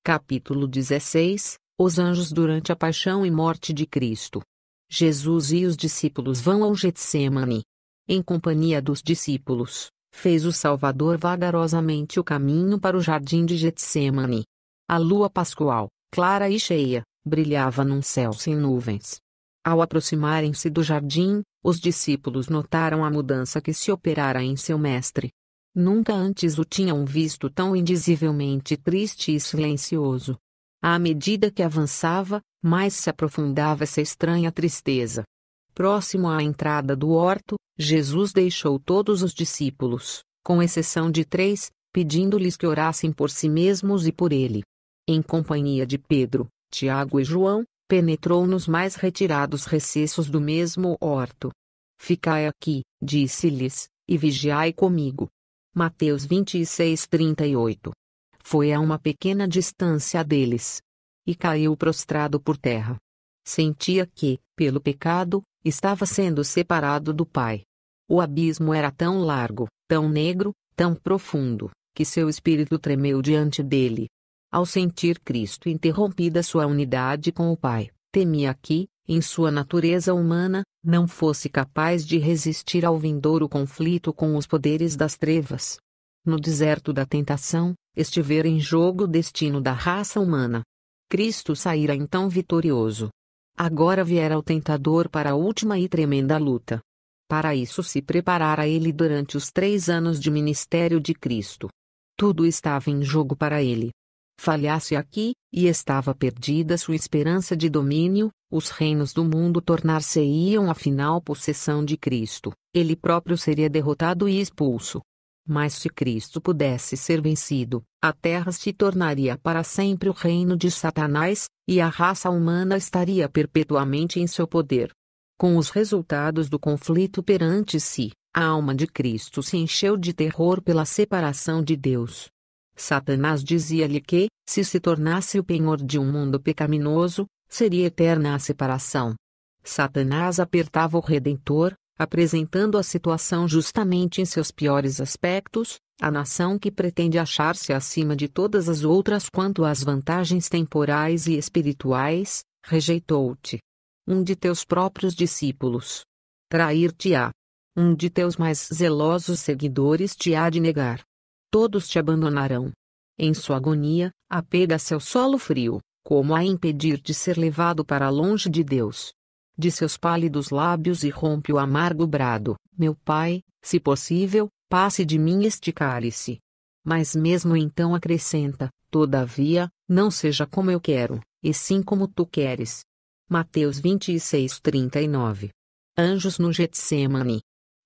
Capítulo 16. Os anjos durante a paixão e morte de Cristo. Jesus e os discípulos vão ao Getsêmani. Em companhia dos discípulos, fez o Salvador vagarosamente o caminho para o jardim de Getsêmani. A lua pascual, clara e cheia, brilhava num céu sem nuvens. Ao aproximarem-se do jardim, os discípulos notaram a mudança que se operara em seu mestre. Nunca antes o tinham visto tão indizivelmente triste e silencioso. À medida que avançava, mais se aprofundava essa estranha tristeza. Próximo à entrada do horto, Jesus deixou todos os discípulos, com exceção de 3, pedindo-lhes que orassem por si mesmos e por ele. Em companhia de Pedro, Tiago e João, penetrou nos mais retirados recessos do mesmo horto. Ficai aqui, disse-lhes, e vigiai comigo. Mateus 26:38. Foi a uma pequena distância deles. E caiu prostrado por terra. Sentia que, pelo pecado, estava sendo separado do Pai. O abismo era tão largo, tão negro, tão profundo, que seu espírito tremeu diante dele. Ao sentir Cristo interrompida sua unidade com o Pai, temia que, em sua natureza humana, não fosse capaz de resistir ao vindouro conflito com os poderes das trevas. No deserto da tentação, estivera em jogo o destino da raça humana. Cristo saíra então vitorioso. Agora viera o tentador para a última e tremenda luta. Para isso se preparara ele durante os 3 anos de ministério de Cristo. Tudo estava em jogo para ele. Falhasse aqui, e estava perdida sua esperança de domínio, os reinos do mundo tornar-se-iam a final possessão de Cristo, ele próprio seria derrotado e expulso. Mas se Cristo pudesse ser vencido, a terra se tornaria para sempre o reino de Satanás, e a raça humana estaria perpetuamente em seu poder. Com os resultados do conflito perante si, a alma de Cristo se encheu de terror pela separação de Deus. Satanás dizia-lhe que, se tornasse o penhor de um mundo pecaminoso, seria eterna a separação. Satanás apertava o Redentor, apresentando a situação justamente em seus piores aspectos, a nação que pretende achar-se acima de todas as outras quanto às vantagens temporais e espirituais, rejeitou-te. Um de teus próprios discípulos trair-te-á. Um de teus mais zelosos seguidores te há de negar. Todos te abandonarão. Em sua agonia, apega-se ao solo frio, como a impedir de ser levado para longe de Deus. De seus pálidos lábios irrompe o amargo brado: meu Pai, se possível, passe de mim este cálice. Mas mesmo então acrescenta: todavia, não seja como eu quero, e sim como tu queres. Mateus 26:39. Anjos no Getsêmani.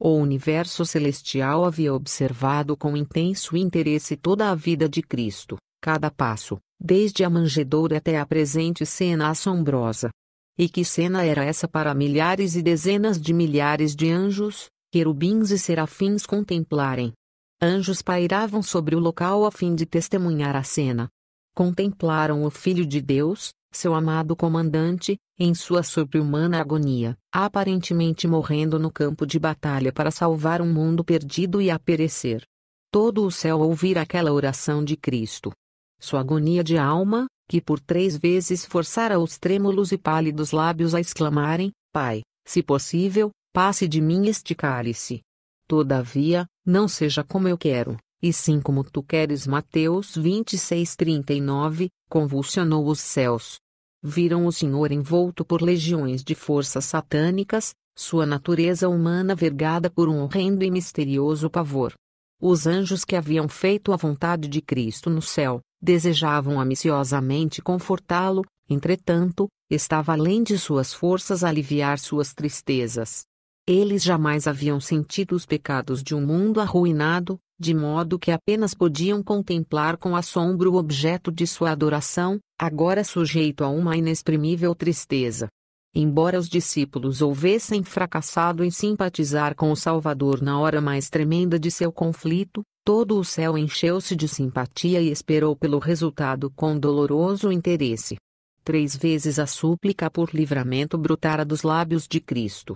O universo celestial havia observado com intenso interesse toda a vida de Cristo, cada passo, desde a manjedoura até a presente cena assombrosa. E que cena era essa para milhares e dezenas de milhares de anjos, querubins e serafins contemplarem? Anjos pairavam sobre o local a fim de testemunhar a cena. Contemplaram o Filho de Deus, seu amado comandante, em sua sobre-humana agonia, aparentemente morrendo no campo de batalha para salvar um mundo perdido e a perecer. Todo o céu ouvira aquela oração de Cristo. Sua agonia de alma, que por 3 vezes forçara os trêmulos e pálidos lábios a exclamarem: Pai, se possível, passe de mim este cálice. Todavia, não seja como eu quero, e sim como tu queres. Mateus 26:39, convulsionou os céus. Viram o Senhor envolto por legiões de forças satânicas, sua natureza humana vergada por um horrendo e misterioso pavor. Os anjos que haviam feito a vontade de Cristo no céu, desejavam ambiciosamente confortá-lo, entretanto, estava além de suas forças aliviar suas tristezas. Eles jamais haviam sentido os pecados de um mundo arruinado, de modo que apenas podiam contemplar com assombro o objeto de sua adoração, agora sujeito a uma inexprimível tristeza. Embora os discípulos houvessem fracassado em simpatizar com o Salvador na hora mais tremenda de seu conflito, todo o céu encheu-se de simpatia e esperou pelo resultado com doloroso interesse. 3 vezes a súplica por livramento brotara dos lábios de Cristo.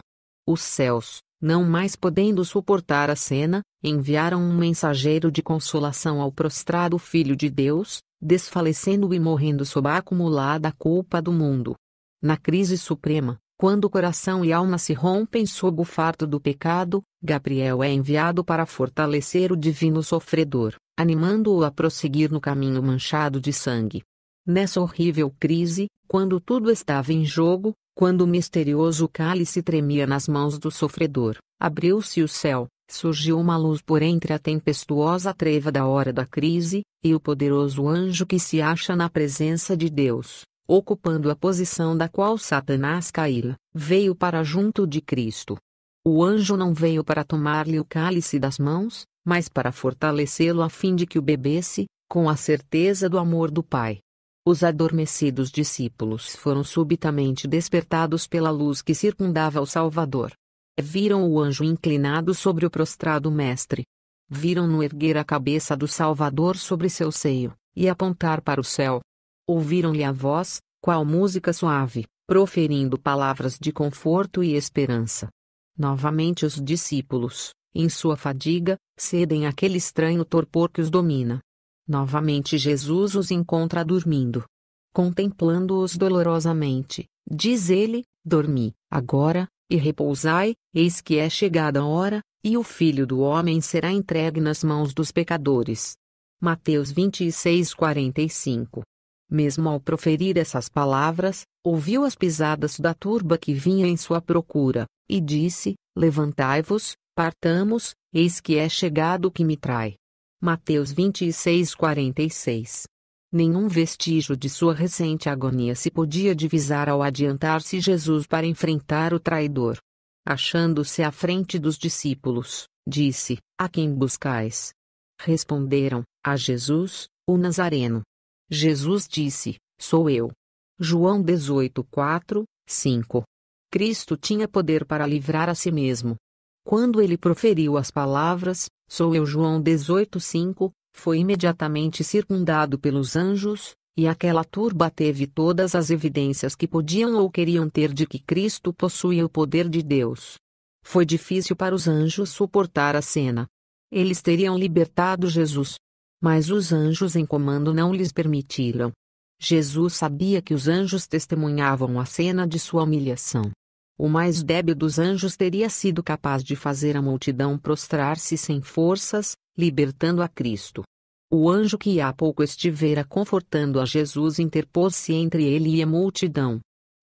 Os céus, não mais podendo suportar a cena, enviaram um mensageiro de consolação ao prostrado Filho de Deus, desfalecendo e morrendo sob a acumulada culpa do mundo. Na crise suprema, quando coração e alma se rompem sob o fardo do pecado, Gabriel é enviado para fortalecer o divino sofredor, animando-o a prosseguir no caminho manchado de sangue. Nessa horrível crise, quando tudo estava em jogo, quando o misterioso cálice tremia nas mãos do sofredor, abriu-se o céu, surgiu uma luz por entre a tempestuosa treva da hora da crise, e o poderoso anjo que se acha na presença de Deus, ocupando a posição da qual Satanás caíra, veio para junto de Cristo. O anjo não veio para tomar-lhe o cálice das mãos, mas para fortalecê-lo a fim de que o bebesse, com a certeza do amor do Pai. Os adormecidos discípulos foram subitamente despertados pela luz que circundava o Salvador. Viram o anjo inclinado sobre o prostrado mestre. Viram-no erguer a cabeça do Salvador sobre seu seio, e apontar para o céu. Ouviram-lhe a voz, qual música suave, proferindo palavras de conforto e esperança. Novamente os discípulos, em sua fadiga, cedem àquele estranho torpor que os domina. Novamente Jesus os encontra dormindo. Contemplando-os dolorosamente, diz ele: dormi, agora, e repousai, eis que é chegada a hora, e o Filho do Homem será entregue nas mãos dos pecadores. Mateus 26:45. Mesmo ao proferir essas palavras, ouviu as pisadas da turba que vinha em sua procura, e disse: levantai-vos, partamos, eis que é chegado o que me trai. Mateus 26:46. Nenhum vestígio de sua recente agonia se podia divisar ao adiantar-se Jesus para enfrentar o traidor. Achando-se à frente dos discípulos, disse: a quem buscais? Responderam: a Jesus, o Nazareno. Jesus disse: sou eu. João 18:4, 5. Cristo tinha poder para livrar a si mesmo. Quando ele proferiu as palavras, sou eu, João 18:5, foi imediatamente circundado pelos anjos, e aquela turba teve todas as evidências que podiam ou queriam ter de que Cristo possuía o poder de Deus. Foi difícil para os anjos suportar a cena. Eles teriam libertado Jesus. Mas os anjos em comando não lhes permitiram. Jesus sabia que os anjos testemunhavam a cena de sua humilhação. O mais débil dos anjos teria sido capaz de fazer a multidão prostrar-se sem forças, libertando a Cristo. O anjo que há pouco estivera confortando a Jesus interpôs-se entre ele e a multidão.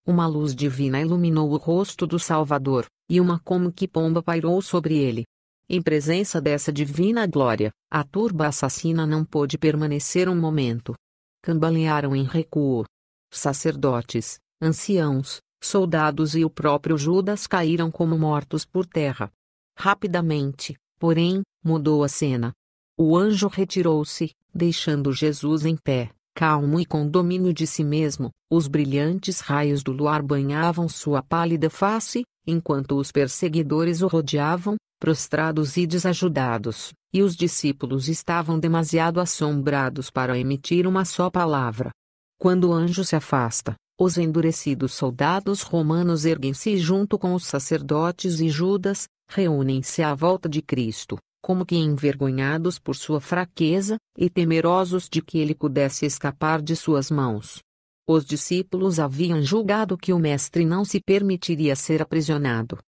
Uma luz divina iluminou o rosto do Salvador, e uma como que pomba pairou sobre ele. Em presença dessa divina glória, a turba assassina não pôde permanecer um momento. Cambalearam em recuo. Sacerdotes, anciãos, soldados e o próprio Judas caíram como mortos por terra. Rapidamente, porém, mudou a cena. O anjo retirou-se, deixando Jesus em pé, calmo e com domínio de si mesmo. Os brilhantes raios do luar banhavam sua pálida face, enquanto os perseguidores o rodeavam, prostrados e desajudados, e os discípulos estavam demasiado assombrados para emitir uma só palavra. Quando o anjo se afasta, os endurecidos soldados romanos erguem-se junto com os sacerdotes e Judas, reúnem-se à volta de Cristo, como que envergonhados por sua fraqueza, e temerosos de que ele pudesse escapar de suas mãos. Os discípulos haviam julgado que o Mestre não se permitiria ser aprisionado.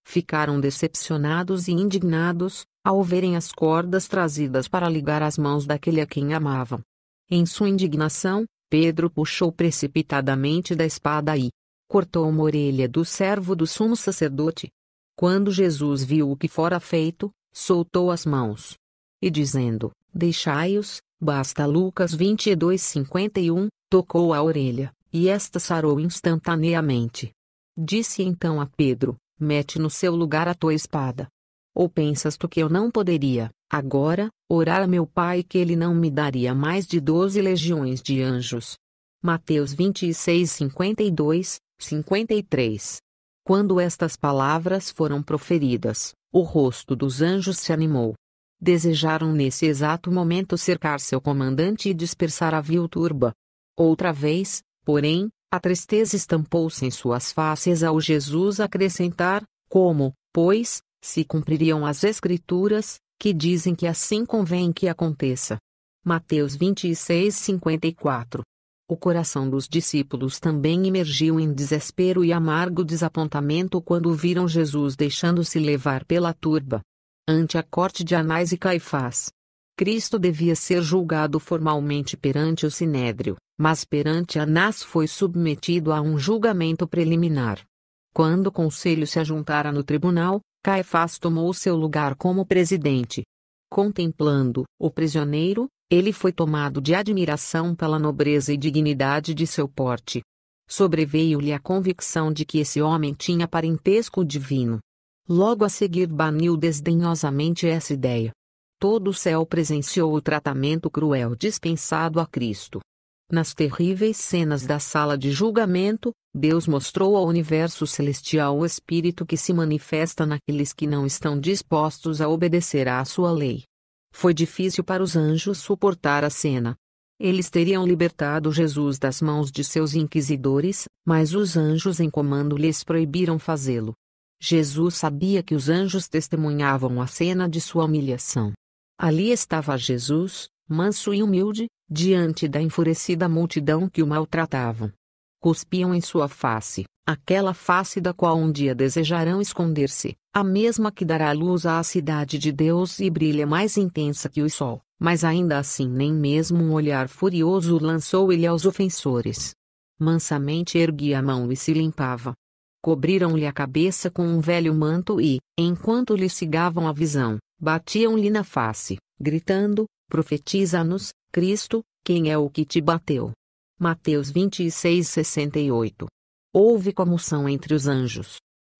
Ficaram decepcionados e indignados, ao verem as cordas trazidas para ligar as mãos daquele a quem amavam. Em sua indignação, Pedro puxou precipitadamente da espada e cortou uma orelha do servo do sumo sacerdote. Quando Jesus viu o que fora feito, soltou as mãos. E dizendo: deixai-os, basta. Lucas 22:51, tocou a orelha, e esta sarou instantaneamente. Disse então a Pedro: mete no seu lugar a tua espada. Ou pensas tu que eu não poderia, agora, orar a meu Pai que ele não me daria mais de 12 legiões de anjos? Mateus 26:52, 53. Quando estas palavras foram proferidas, o rosto dos anjos se animou. Desejaram nesse exato momento cercar seu comandante e dispersar a vil turba. Outra vez, porém, a tristeza estampou-se em suas faces ao Jesus acrescentar: como, pois, se cumpririam as Escrituras, que dizem que assim convém que aconteça. Mateus 26:54. O coração dos discípulos também emergiu em desespero e amargo desapontamento quando viram Jesus deixando-se levar pela turba. Ante a corte de Anás e Caifás, Cristo devia ser julgado formalmente perante o Sinédrio, mas perante Anás foi submetido a um julgamento preliminar. Quando o conselho se ajuntara no tribunal, Caifás tomou seu lugar como presidente. Contemplando o prisioneiro, ele foi tomado de admiração pela nobreza e dignidade de seu porte. Sobreveio-lhe a convicção de que esse homem tinha parentesco divino. Logo a seguir baniu desdenhosamente essa ideia. Todo o céu presenciou o tratamento cruel dispensado a Cristo. Nas terríveis cenas da sala de julgamento, Deus mostrou ao universo celestial o Espírito que se manifesta naqueles que não estão dispostos a obedecer à sua lei. Foi difícil para os anjos suportar a cena. Eles teriam libertado Jesus das mãos de seus inquisidores, mas os anjos em comando lhes proibiram fazê-lo. Jesus sabia que os anjos testemunhavam a cena de sua humilhação. Ali estava Jesus, manso e humilde, diante da enfurecida multidão que o maltratavam. Cuspiam em sua face, aquela face da qual um dia desejarão esconder-se, a mesma que dará luz à cidade de Deus e brilha mais intensa que o sol, mas ainda assim nem mesmo um olhar furioso lançou ele aos ofensores. Mansamente erguia a mão e se limpava. Cobriram-lhe a cabeça com um velho manto e, enquanto lhe cigavam a visão, batiam-lhe na face, gritando: "Profetiza-nos, Cristo, quem é o que te bateu?" Mateus 26:68. Houve comoção entre os anjos.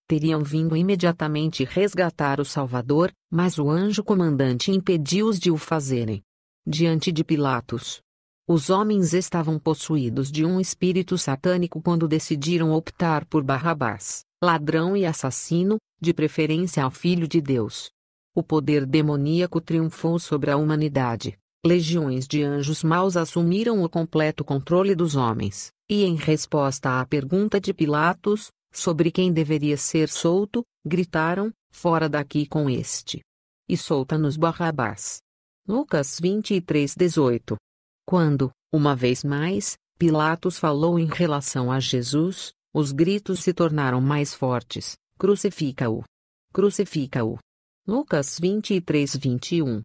Teriam vindo imediatamente resgatar o Salvador, mas o anjo comandante impediu-os de o fazerem. Diante de Pilatos, os homens estavam possuídos de um espírito satânico quando decidiram optar por Barrabás, ladrão e assassino, de preferência ao Filho de Deus. O poder demoníaco triunfou sobre a humanidade. Legiões de anjos maus assumiram o completo controle dos homens, e em resposta à pergunta de Pilatos, sobre quem deveria ser solto, gritaram: "Fora daqui com este! E solta-nos Barrabás." Lucas 23:18. Quando, uma vez mais, Pilatos falou em relação a Jesus, os gritos se tornaram mais fortes: "Crucifica-o! Crucifica-o!" Lucas 23:21.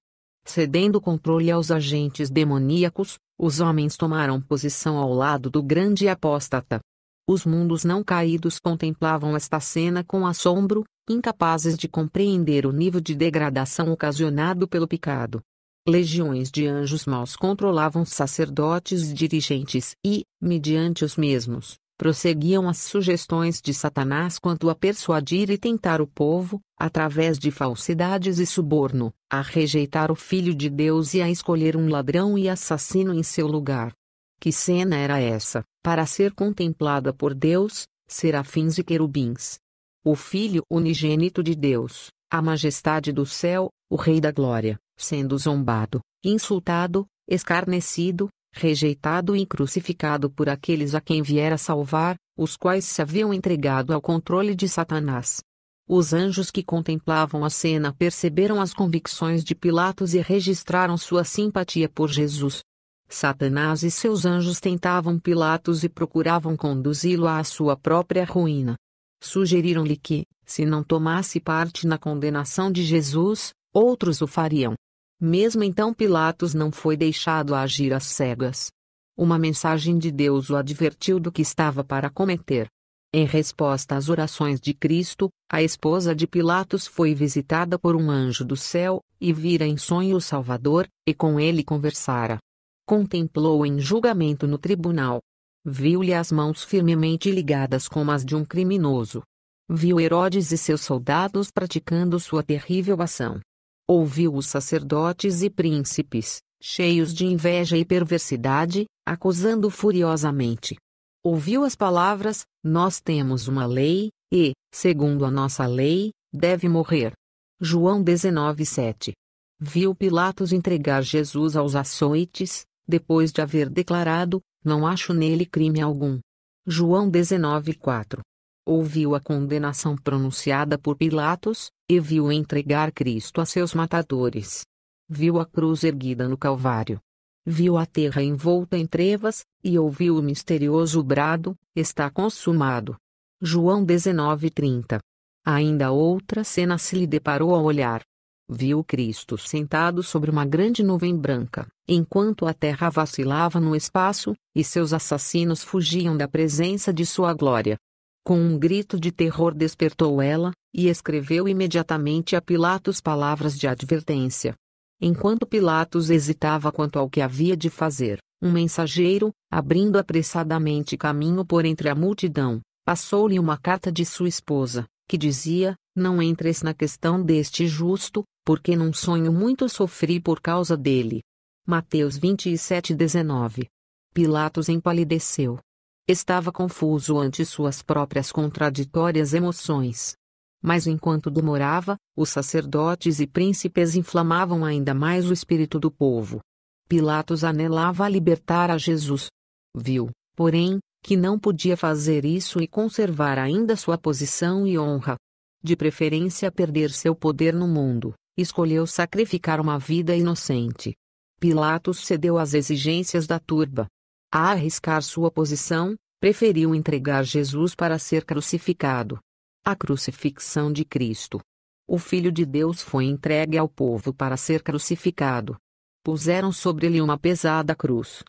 Cedendo controle aos agentes demoníacos, os homens tomaram posição ao lado do grande apóstata. Os mundos não caídos contemplavam esta cena com assombro, incapazes de compreender o nível de degradação ocasionado pelo pecado. Legiões de anjos maus controlavam sacerdotes e dirigentes e, mediante os mesmos, prosseguiam as sugestões de Satanás quanto a persuadir e tentar o povo, através de falsidades e suborno, a rejeitar o Filho de Deus e a escolher um ladrão e assassino em seu lugar. Que cena era essa, para ser contemplada por Deus, serafins e querubins? O Filho unigênito de Deus, a majestade do céu, o Rei da Glória, sendo zombado, insultado, escarnecido, rejeitado e crucificado por aqueles a quem viera salvar, os quais se haviam entregado ao controle de Satanás. Os anjos que contemplavam a cena perceberam as convicções de Pilatos e registraram sua simpatia por Jesus. Satanás e seus anjos tentavam Pilatos e procuravam conduzi-lo à sua própria ruína. Sugeriram-lhe que, se não tomasse parte na condenação de Jesus, outros o fariam. Mesmo então Pilatos não foi deixado agir às cegas. Uma mensagem de Deus o advertiu do que estava para cometer. Em resposta às orações de Cristo, a esposa de Pilatos foi visitada por um anjo do céu, e vira em sonho o Salvador, e com ele conversara. Contemplou em julgamento no tribunal. Viu-lhe as mãos firmemente ligadas como as de um criminoso. Viu Herodes e seus soldados praticando sua terrível ação. Ouviu os sacerdotes e príncipes, cheios de inveja e perversidade, acusando furiosamente. Ouviu as palavras: "Nós temos uma lei, e, segundo a nossa lei, deve morrer." João 19:7. Viu Pilatos entregar Jesus aos açoites, depois de haver declarado: "Não acho nele crime algum." João 19:4. Ouviu a condenação pronunciada por Pilatos, e viu entregar Cristo a seus matadores. Viu a cruz erguida no Calvário. viu a terra envolta em trevas, e ouviu o misterioso brado: está consumado. João 19:30. Ainda outra cena se lhe deparou ao olhar. Viu Cristo sentado sobre uma grande nuvem branca, enquanto a terra vacilava no espaço, e seus assassinos fugiam da presença de sua glória. Com um grito de terror despertou ela, e escreveu imediatamente a Pilatos palavras de advertência. Enquanto Pilatos hesitava quanto ao que havia de fazer, um mensageiro, abrindo apressadamente caminho por entre a multidão, passou-lhe uma carta de sua esposa, que dizia: não entres na questão deste justo, porque num sonho muito sofri por causa dele. Mateus 27:19. Pilatos empalideceu. Estava confuso ante suas próprias contraditórias emoções. Mas enquanto demorava, os sacerdotes e príncipes inflamavam ainda mais o espírito do povo. Pilatos anelava a libertar a Jesus. Viu, porém, que não podia fazer isso e conservar ainda sua posição e honra. De preferência perder seu poder no mundo, escolheu sacrificar uma vida inocente. Pilatos cedeu às exigências da turba. A arriscar sua posição, preferiu entregar Jesus para ser crucificado. A crucifixão de Cristo. O Filho de Deus foi entregue ao povo para ser crucificado. Puseram sobre ele uma pesada cruz.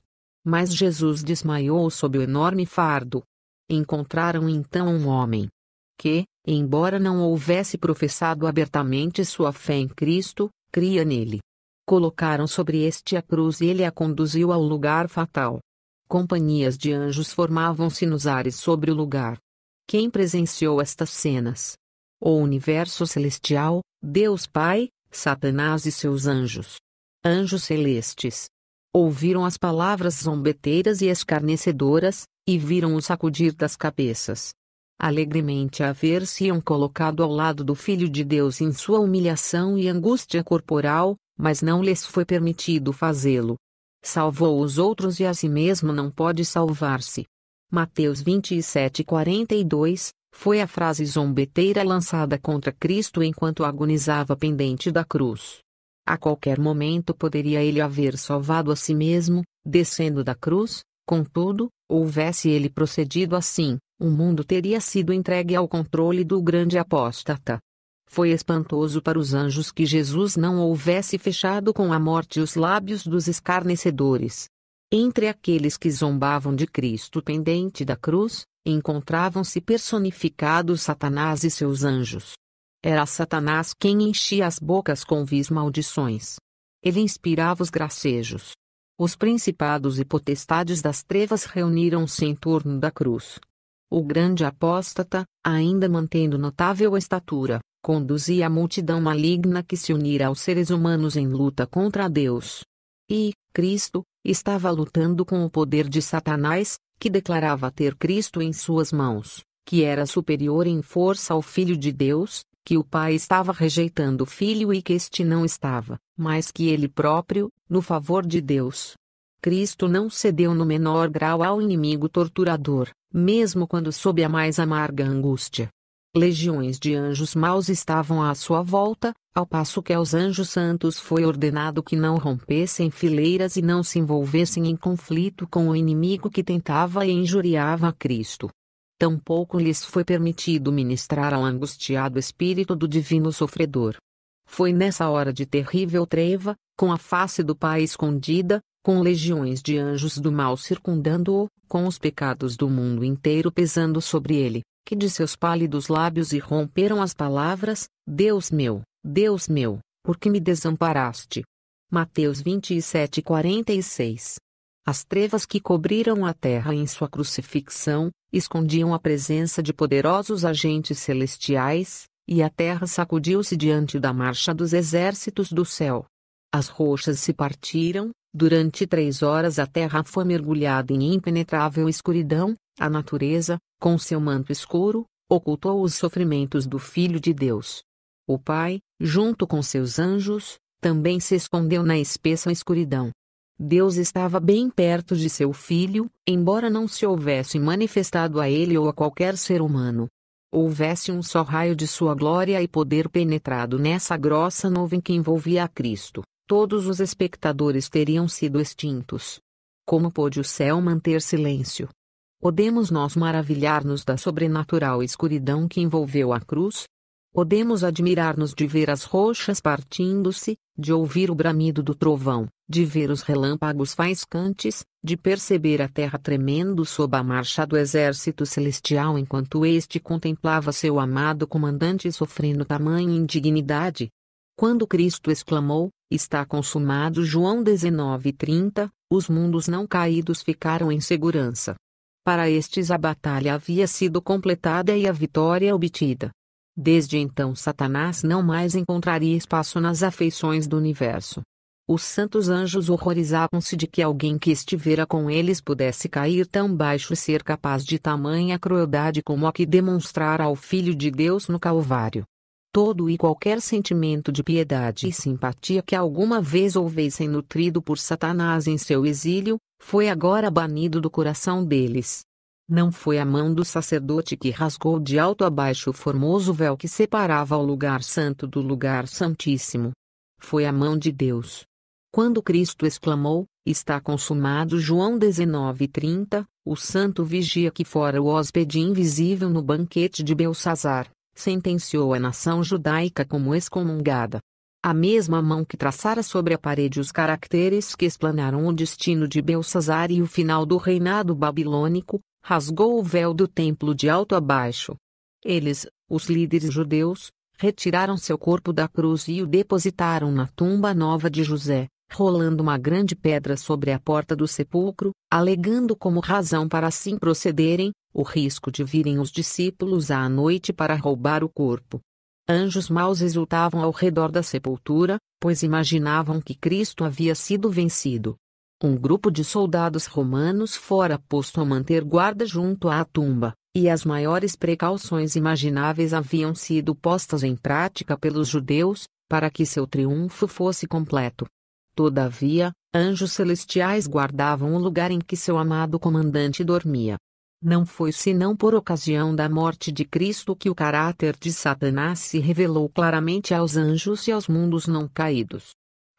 Mas Jesus desmaiou sob o enorme fardo. Encontraram então um homem que, embora não houvesse professado abertamente sua fé em Cristo, cria nele. Colocaram sobre este a cruz e ele a conduziu ao lugar fatal. Companhias de anjos formavam-se nos ares sobre o lugar. Quem presenciou estas cenas? O universo celestial, Deus Pai, Satanás e seus anjos. Anjos celestes. Ouviram as palavras zombeteiras e escarnecedoras, e viram-o sacudir das cabeças. Alegremente a ver-se-iam colocado ao lado do Filho de Deus em sua humilhação e angústia corporal, mas não lhes foi permitido fazê-lo. Salvou os outros e a si mesmo não pode salvar-se. Mateus 27:42, foi a frase zombeteira lançada contra Cristo enquanto agonizava pendente da cruz. A qualquer momento poderia ele haver salvado a si mesmo, descendo da cruz, contudo, houvesse ele procedido assim, o mundo teria sido entregue ao controle do grande apóstata. Foi espantoso para os anjos que Jesus não houvesse fechado com a morte os lábios dos escarnecedores. Entre aqueles que zombavam de Cristo pendente da cruz, encontravam-se personificados Satanás e seus anjos. Era Satanás quem enchia as bocas com vis maldições. Ele inspirava os gracejos. Os principados e potestades das trevas reuniram-se em torno da cruz. O grande apóstata, ainda mantendo notável estatura, conduzia a multidão maligna que se unira aos seres humanos em luta contra Deus. E, Cristo, estava lutando com o poder de Satanás, que declarava ter Cristo em suas mãos, que era superior em força ao Filho de Deus, que o Pai estava rejeitando o Filho e que este não estava, mas que ele próprio, no favor de Deus. Cristo não cedeu no menor grau ao inimigo torturador, mesmo quando sob a mais amarga angústia. Legiões de anjos maus estavam à sua volta, ao passo que aos anjos santos foi ordenado que não rompessem fileiras e não se envolvessem em conflito com o inimigo que tentava e injuriava a Cristo. Tampouco lhes foi permitido ministrar ao angustiado espírito do divino sofredor. Foi nessa hora de terrível treva, com a face do Pai escondida, com legiões de anjos do mal circundando-o, com os pecados do mundo inteiro pesando sobre ele, que de seus pálidos lábios irromperam as palavras: Deus meu, por que me desamparaste? Mateus 27:46. As trevas que cobriram a terra em sua crucifixão, escondiam a presença de poderosos agentes celestiais, e a terra sacudiu-se diante da marcha dos exércitos do céu. As rochas se partiram, durante 3 horas a terra foi mergulhada em impenetrável escuridão, a natureza, com seu manto escuro, ocultou os sofrimentos do Filho de Deus. O Pai, junto com seus anjos, também se escondeu na espessa escuridão. Deus estava bem perto de seu Filho, embora não se houvesse manifestado a ele ou a qualquer ser humano. Houvesse um só raio de sua glória e poder penetrado nessa grossa nuvem que envolvia a Cristo. todos os espectadores teriam sido extintos. Como pôde o céu manter silêncio? Podemos nós maravilhar-nos da sobrenatural escuridão que envolveu a cruz? Podemos admirar-nos de ver as rochas partindo-se, de ouvir o bramido do trovão, de ver os relâmpagos faiscantes, de perceber a terra tremendo sob a marcha do exército celestial enquanto este contemplava seu amado comandante sofrendo tamanha indignidade? Quando Cristo exclamou, "Está consumado", João 19:30, os mundos não caídos ficaram em segurança. Para estes a batalha havia sido completada e a vitória obtida. Desde então Satanás não mais encontraria espaço nas afeições do universo. Os santos anjos horrorizavam-se de que alguém que estivera com eles pudesse cair tão baixo e ser capaz de tamanha crueldade como a que demonstrara ao Filho de Deus no Calvário. Todo e qualquer sentimento de piedade e simpatia que alguma vez houvessem nutrido por Satanás em seu exílio, foi agora banido do coração deles. Não foi a mão do sacerdote que rasgou de alto a baixo o formoso véu que separava o lugar santo do lugar santíssimo. Foi a mão de Deus. Quando Cristo exclamou, "Está consumado", João 19:30, o santo vigia que fora o hóspede invisível no banquete de Belsazar, sentenciou a nação judaica como excomungada. A mesma mão que traçara sobre a parede os caracteres que explanaram o destino de Belsazar e o final do reinado babilônico, rasgou o véu do templo de alto a baixo. Eles, os líderes judeus, retiraram seu corpo da cruz e o depositaram na tumba nova de José, rolando uma grande pedra sobre a porta do sepulcro, alegando como razão para assim procederem, o risco de virem os discípulos à noite para roubar o corpo. Anjos maus exultavam ao redor da sepultura, pois imaginavam que Cristo havia sido vencido. Um grupo de soldados romanos fora posto a manter guarda junto à tumba, e as maiores precauções imagináveis haviam sido postas em prática pelos judeus, para que seu triunfo fosse completo. Todavia, anjos celestiais guardavam o lugar em que seu amado comandante dormia. Não foi senão por ocasião da morte de Cristo que o caráter de Satanás se revelou claramente aos anjos e aos mundos não caídos.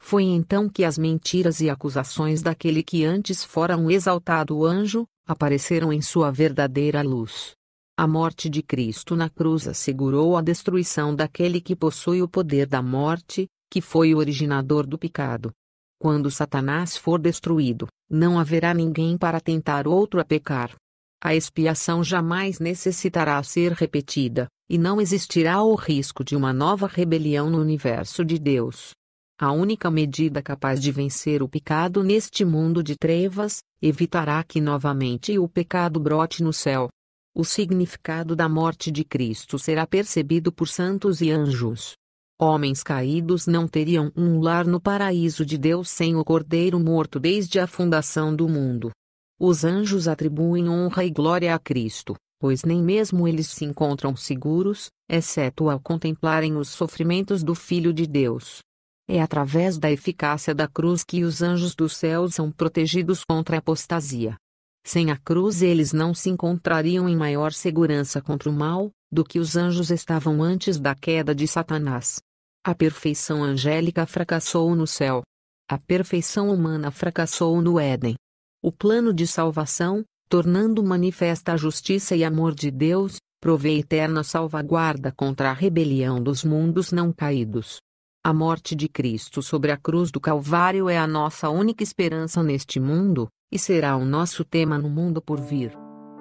Foi então que as mentiras e acusações daquele que antes fora um exaltado anjo, apareceram em sua verdadeira luz. A morte de Cristo na cruz assegurou a destruição daquele que possui o poder da morte, que foi o originador do pecado. Quando Satanás for destruído, não haverá ninguém para tentar outro a pecar. A expiação jamais necessitará ser repetida, e não existirá o risco de uma nova rebelião no universo de Deus. A única medida capaz de vencer o pecado neste mundo de trevas, evitará que novamente o pecado brote no céu. O significado da morte de Cristo será percebido por santos e anjos. Homens caídos não teriam um lar no paraíso de Deus sem o Cordeiro morto desde a fundação do mundo. Os anjos atribuem honra e glória a Cristo, pois nem mesmo eles se encontram seguros, exceto ao contemplarem os sofrimentos do Filho de Deus. É através da eficácia da cruz que os anjos do céu são protegidos contra a apostasia. Sem a cruz eles não se encontrariam em maior segurança contra o mal, do que os anjos estavam antes da queda de Satanás. A perfeição angélica fracassou no céu. A perfeição humana fracassou no Éden. O plano de salvação, tornando manifesta a justiça e amor de Deus, provê eterna salvaguarda contra a rebelião dos mundos não caídos. A morte de Cristo sobre a cruz do Calvário é a nossa única esperança neste mundo, e será o nosso tema no mundo por vir.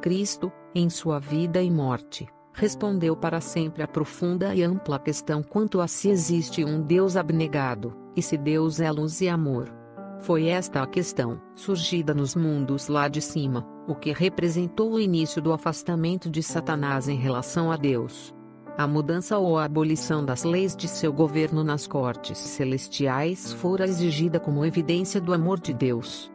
Cristo, em sua vida e morte, respondeu para sempre a profunda e ampla questão quanto a se existe um Deus abnegado, e se Deus é luz e amor. Foi esta a questão, surgida nos mundos lá de cima, o que representou o início do afastamento de Satanás em relação a Deus. A mudança ou a abolição das leis de seu governo nas cortes celestiais fora exigida como evidência do amor de Deus.